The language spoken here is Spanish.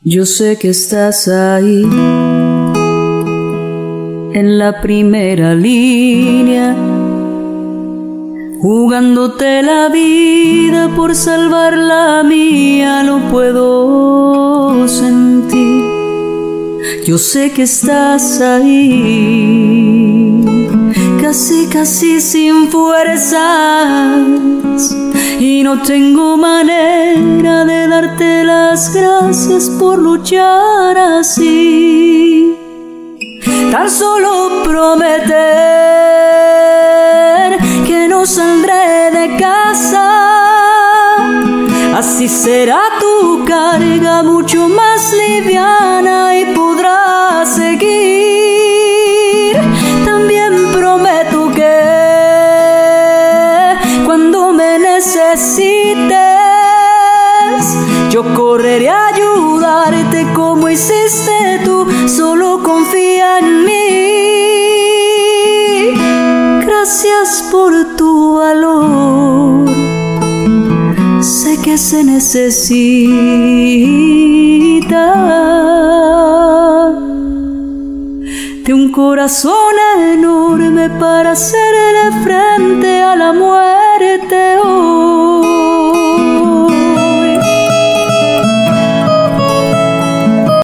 Yo sé que estás ahí, en la primera línea, jugándote la vida por salvar la mía. Lo puedo sentir. Yo sé que estás ahí, casi, casi sin fuerzas, y no tengo manera de darte las gracias por luchar así. Tan solo prometer que no saldré de casa, así será tu carga mucho más liviana y podrás seguir. También prometo que cuando me necesites, yo correré a ayudarte como hiciste tú. Solo confía en mí. Gracias por tu valor. Sé que se necesita de un corazón enorme para hacerle frente a la muerte.